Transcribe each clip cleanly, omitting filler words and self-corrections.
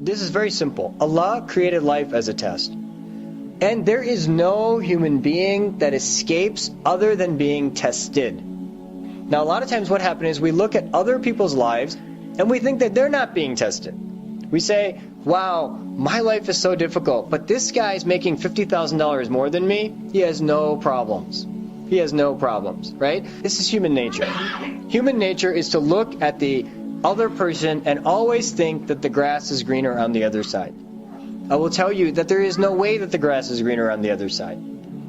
This is very simple. Allah created life as a test. And there is no human being that escapes other than being tested. Now, a lot of times what happens is we look at other people's lives and we think that they're not being tested. We say, wow, my life is so difficult, but this guy's making $50,000 more than me. He has no problems. He has no problems, right? This is human nature. Human nature is to look at the other person and always think that the grass is greener on the other side. I will tell you that there is no way that the grass is greener on the other side.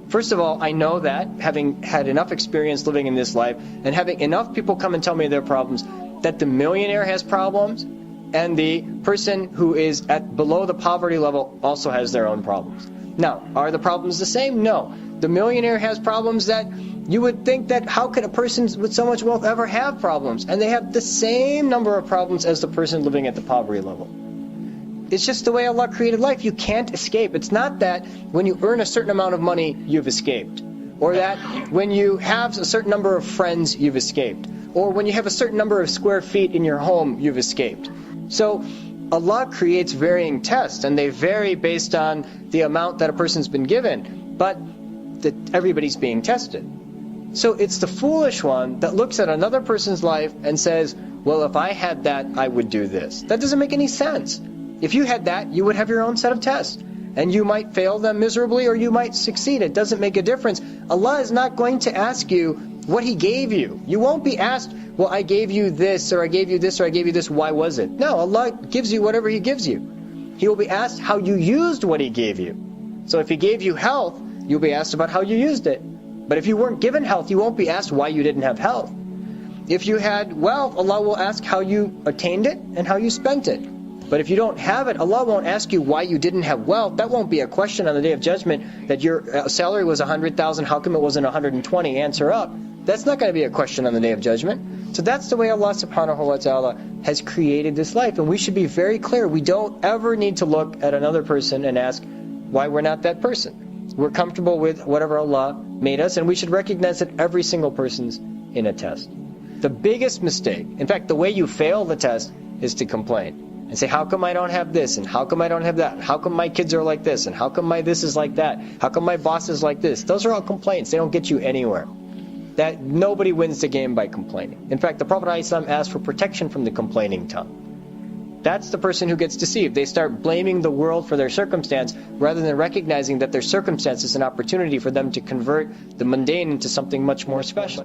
First of all, I know that, having had enough experience living in this life and having enough people come and tell me their problems, that the millionaire has problems and the person who is at below the poverty level also has their own problems. Now, are the problems the same? No. The millionaire has problems that you would think that how could a person with so much wealth ever have problems? And they have the same number of problems as the person living at the poverty level. It's just the way Allah created life. You can't escape. It's not that when you earn a certain amount of money, you've escaped. Or that when you have a certain number of friends, you've escaped. Or when you have a certain number of square feet in your home, you've escaped. So Allah creates varying tests, and they vary based on the amount that a person's been given. But everybody's being tested. So it's the foolish one that looks at another person's life and says, well, if I had that, I would do this. That doesn't make any sense. If you had that, you would have your own set of tests. And you might fail them miserably or you might succeed. It doesn't make a difference. Allah is not going to ask you what He gave you. You won't be asked, well, I gave you this, or I gave you this, or I gave you this, why was it? No, Allah gives you whatever He gives you. He will be asked how you used what He gave you. So if He gave you health, you'll be asked about how you used it. But if you weren't given health, you won't be asked why you didn't have health. If you had wealth, Allah will ask how you attained it and how you spent it. But if you don't have it, Allah won't ask you why you didn't have wealth. That won't be a question on the Day of Judgment, that your salary was 100,000, how come it wasn't 120? Answer up. That's not going to be a question on the Day of Judgment. So that's the way Allah subhanahu wa ta'ala has created this life. And we should be very clear. We don't ever need to look at another person and ask why we're not that person. We're comfortable with whatever Allah made us, and we should recognize that every single person's in a test. The biggest mistake, in fact, the way you fail the test is to complain. And say, how come I don't have this? And how come I don't have that? How come my kids are like this? And how come my this is like that? How come my boss is like this? Those are all complaints. They don't get you anywhere. That nobody wins the game by complaining. In fact, the Prophet ﷺ asked for protection from the complaining tongue. That's the person who gets deceived. They start blaming the world for their circumstance rather than recognizing that their circumstance is an opportunity for them to convert the mundane into something much more special.